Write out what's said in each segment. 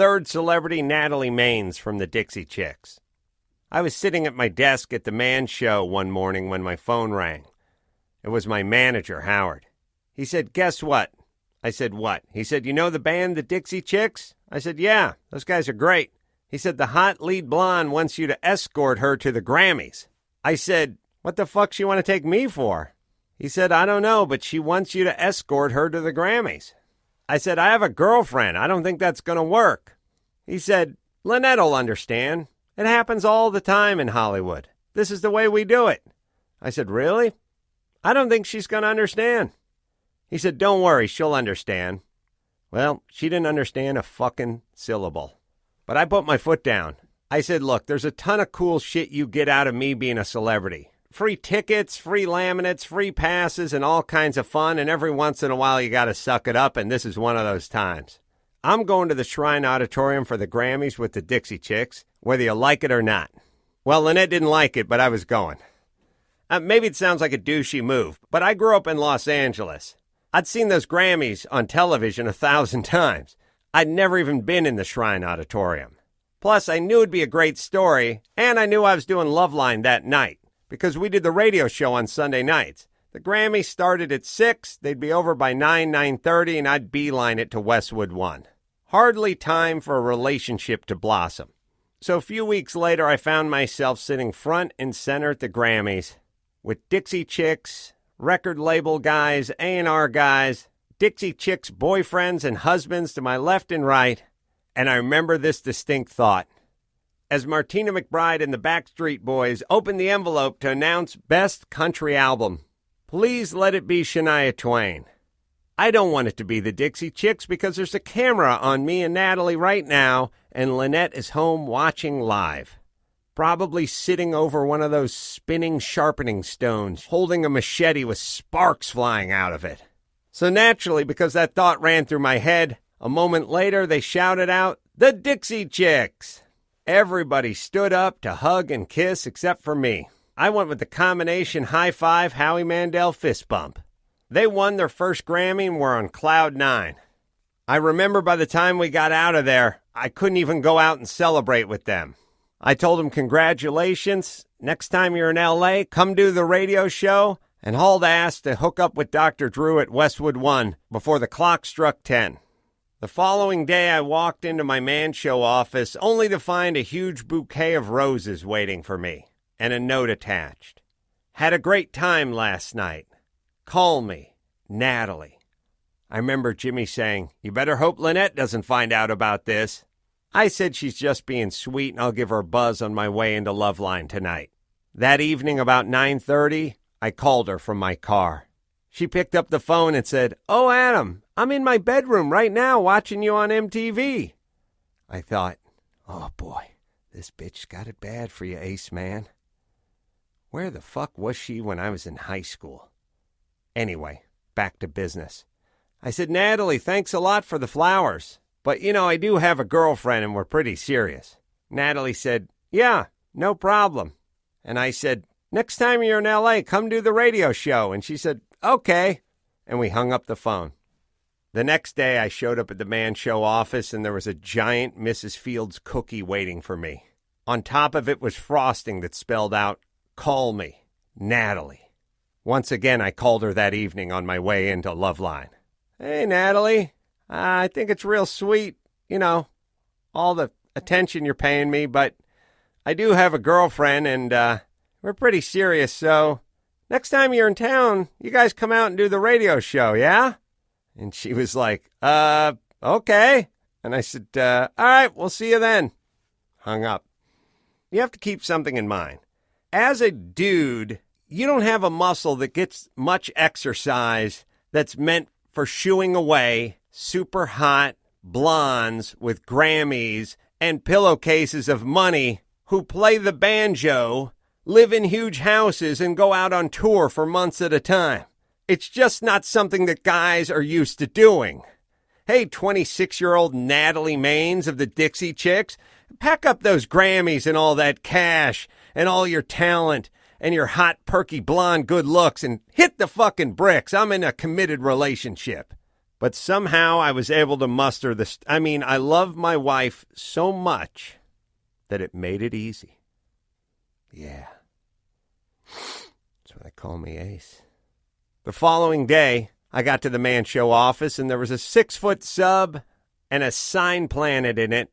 third celebrity, Natalie Maines from the Dixie Chicks. I was sitting at my desk at the Man Show one morning when my phone rang. It was my manager, Howard. He said, "Guess what?" I said, "What?" He said, "You know the band, the Dixie Chicks?" I said, "Yeah, those guys are great." He said, "The hot lead blonde wants you to escort her to the Grammys." I said, "What the fuck she want to take me for?" He said, "I don't know, but she wants you to escort her to the Grammys." I said, "I have a girlfriend. I don't think that's going to work." He said, "Lynette'll understand. It happens all the time in Hollywood. This is the way we do it." I said, "Really?" "I don't think she's going to understand." He said, "Don't worry, she'll understand." Well, she didn't understand a fucking syllable. But I put my foot down. I said, "Look, there's a ton of cool shit you get out of me being a celebrity. Free tickets, free laminates, free passes, and all kinds of fun, and every once in a while you gotta suck it up, and this is one of those times. I'm going to the Shrine Auditorium for the Grammys with the Dixie Chicks, whether you like it or not." Well, Lynette didn't like it, but I was going. Maybe it sounds like a douchey move, but I grew up in Los Angeles. I'd seen those Grammys on television 1,000 times. I'd never even been in the Shrine Auditorium. Plus, I knew it'd be a great story, and I knew I was doing Loveline that night, because we did the radio show on Sunday nights. The Grammys started at 6, they'd be over by 9:30, and I'd beeline it to Westwood One. Hardly time for a relationship to blossom. So a few weeks later, I found myself sitting front and center at the Grammys with Dixie Chicks, record label guys, A&R guys, Dixie Chicks' boyfriends and husbands to my left and right, and I remember this distinct thought. As Martina McBride and the Backstreet Boys opened the envelope to announce Best Country Album, please let it be Shania Twain. I don't want it to be the Dixie Chicks because there's a camera on me and Natalie right now, and Lynette is home watching live. Probably sitting over one of those spinning sharpening stones, holding a machete with sparks flying out of it. So naturally, because that thought ran through my head, a moment later they shouted out, "The Dixie Chicks!" Everybody stood up to hug and kiss except for me. I went with the combination high-five Howie Mandel fist bump. They won their first Grammy and were on cloud 9. I remember by the time we got out of there, I couldn't even go out and celebrate with them. I told them, "Congratulations. Next time you're in L.A., come do the radio show," and hauled ass to hook up with Dr. Drew at Westwood One before the clock struck 10. The following day, I walked into my Man Show office only to find a huge bouquet of roses waiting for me and a note attached. "Had a great time last night. Call me, Natalie." I remember Jimmy saying, "You better hope Lynette doesn't find out about this." I said she's just being sweet and I'll give her a buzz on my way into Loveline tonight. That evening about 9:30, I called her from my car. She picked up the phone and said, "Oh, Adam, I'm in my bedroom right now watching you on MTV. I thought, oh boy, this bitch got it bad for you, Ace Man. Where the fuck was she when I was in high school? Anyway, back to business. I said, "Natalie, thanks a lot for the flowers. But, I do have a girlfriend and we're pretty serious." Natalie said, "Yeah, no problem." And I said, "Next time you're in L.A., come do the radio show." And she said, "Okay." And we hung up the phone. The next day, I showed up at the Man Show office and there was a giant Mrs. Fields cookie waiting for me. On top of it was frosting that spelled out, "Call me, Natalie." Once again, I called her that evening on my way into Loveline. "Hey, Natalie. I think it's real sweet, all the attention you're paying me, but I do have a girlfriend and we're pretty serious, so next time you're in town, you guys come out and do the radio show, yeah?" And she was like, okay. And I said, all right, we'll see you then. Hung up. You have to keep something in mind. As a dude, you don't have a muscle that gets much exercise that's meant for shooing away super hot blondes with Grammys and pillowcases of money who play the banjo, live in huge houses, and go out on tour for months at a time. It's just not something that guys are used to doing. Hey, 26-year-old Natalie Maines of the Dixie Chicks, pack up those Grammys and all that cash and all your talent and your hot, perky, blonde good looks and hit the fucking bricks. I'm in a committed relationship. But somehow I was able to muster this. I mean, I love my wife so much that it made it easy. Yeah. That's why they call me Ace. The following day, I got to the Man Show office, and there was a 6-foot sub and a sign planted in it,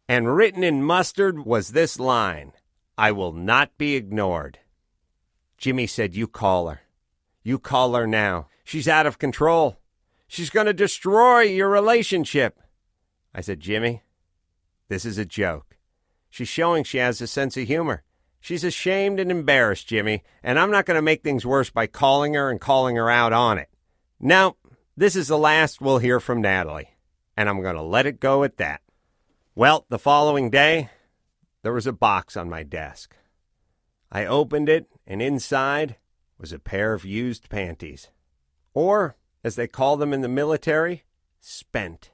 and written in mustard was this line: I will not be ignored. Jimmy said, you call her. You call her now. She's out of control. She's going to destroy your relationship. I said, Jimmy, this is a joke. She's showing she has a sense of humor. She's ashamed and embarrassed, Jimmy, and I'm not going to make things worse by calling her and calling her out on it. Now, this is the last we'll hear from Natalie, and I'm going to let it go at that. Well, the following day, there was a box on my desk. I opened it, and inside was a pair of used panties. Or, as they call them in the military, spent.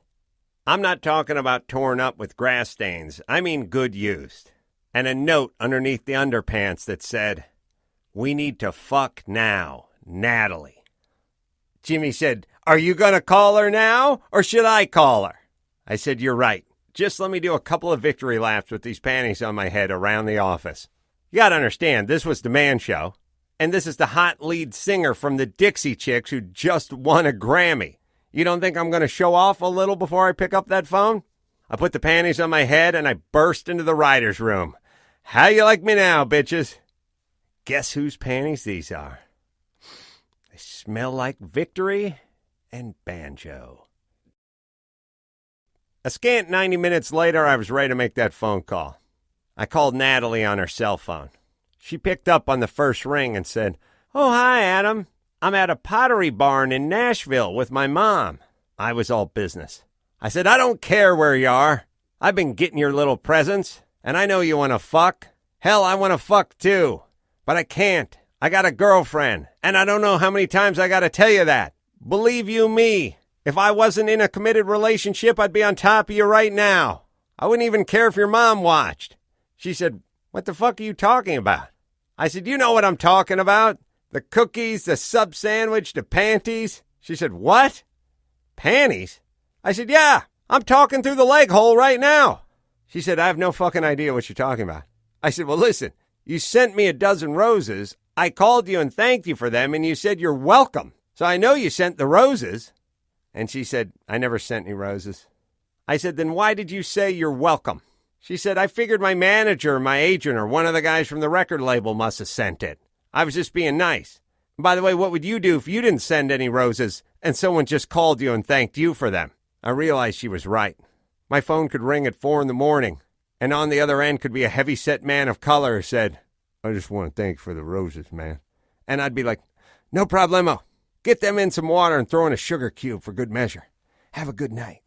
I'm not talking about torn up with grass stains. I mean good used. And a note underneath the underpants that said, we need to fuck now, Natalie. Jimmy said, are you going to call her now, or should I call her? I said, you're right. Just let me do a couple of victory laps with these panties on my head around the office. You got to understand, this was the Man Show, and this is the hot lead singer from the Dixie Chicks who just won a Grammy. You don't think I'm going to show off a little before I pick up that phone? I put the panties on my head, and I burst into the writer's room. How you like me now, bitches? Guess whose panties these are? They smell like victory and banjo. A scant 90 minutes later, I was ready to make that phone call. I called Natalie on her cell phone. She picked up on the first ring and said, oh, hi, Adam. I'm at a pottery barn in Nashville with my mom. I was all business. I said, I don't care where you are. I've been getting your little presents, and I know you want to fuck. Hell, I want to fuck too. But I can't. I got a girlfriend, and I don't know how many times I got to tell you that. Believe you me, if I wasn't in a committed relationship, I'd be on top of you right now. I wouldn't even care if your mom watched. She said, what the fuck are you talking about? I said, you know what I'm talking about. The cookies, the sub sandwich, the panties. She said, what? Panties? I said, yeah, I'm talking through the leg hole right now. She said, I have no fucking idea what you're talking about. I said, well, listen, you sent me a dozen roses. I called you and thanked you for them, and you said you're welcome. So I know you sent the roses. And she said, I never sent any roses. I said, then why did you say you're welcome? She said, I figured my manager or my agent or one of the guys from the record label must have sent it. I was just being nice. And by the way, what would you do if you didn't send any roses and someone just called you and thanked you for them? I realized she was right. My phone could ring at 4 a.m, and on the other end could be a heavy-set man of color who said, I just want to thank you for the roses, man. And I'd be like, no problemo. Get them in some water and throw in a sugar cube for good measure. Have a good night.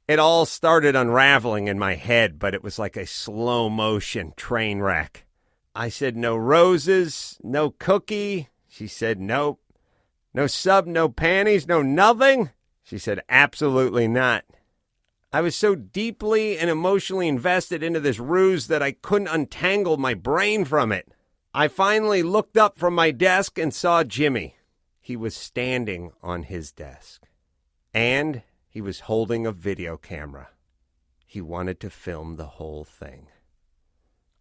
It all started unraveling in my head, but it was like a slow-motion train wreck. I said, no roses, no cookie. She said, nope. No sub, no panties, no nothing. She said, absolutely not. I was so deeply and emotionally invested into this ruse that I couldn't untangle my brain from it. I finally looked up from my desk and saw Jimmy. He was standing on his desk. And he was holding a video camera. He wanted to film the whole thing.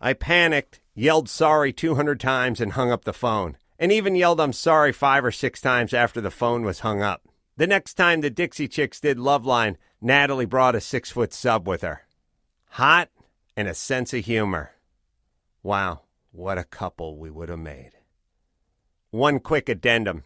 I panicked, yelled sorry 200 times, and hung up the phone. And even yelled I'm sorry 5 or 6 times after the phone was hung up. The next time the Dixie Chicks did Loveline, Natalie brought a 6-foot sub with her. Hot and a sense of humor. Wow, what a couple we would have made. One quick addendum.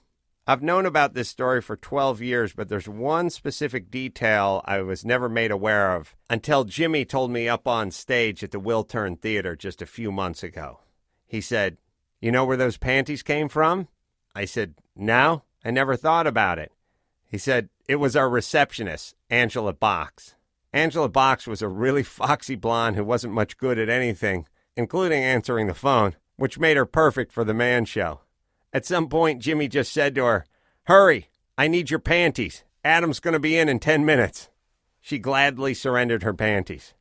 I've known about this story for 12 years, but there's one specific detail I was never made aware of until Jimmy told me up on stage at the Wiltern Theater just a few months ago. He said, you know where those panties came from? I said, no, I never thought about it. He said, it was our receptionist, Angela Box. Angela Box was a really foxy blonde who wasn't much good at anything, including answering the phone, which made her perfect for the Man Show. At some point, Jimmy just said to her, hurry, I need your panties. Adam's going to be in 10 minutes. She gladly surrendered her panties.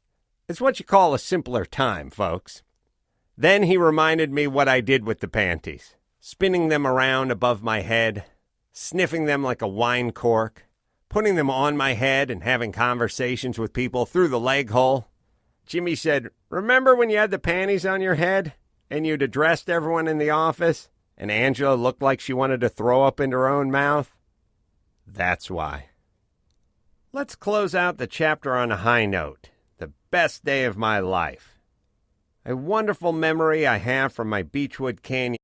It's what you call a simpler time, folks. Then he reminded me what I did with the panties, spinning them around above my head, sniffing them like a wine cork, putting them on my head and having conversations with people through the leg hole. Jimmy said, "Remember when you had the panties on your head and you'd addressed everyone in the office and Angela looked like she wanted to throw up into her own mouth? That's why." Let's close out the chapter on a high note. The best day of my life. A wonderful memory I have from my Beechwood Canyon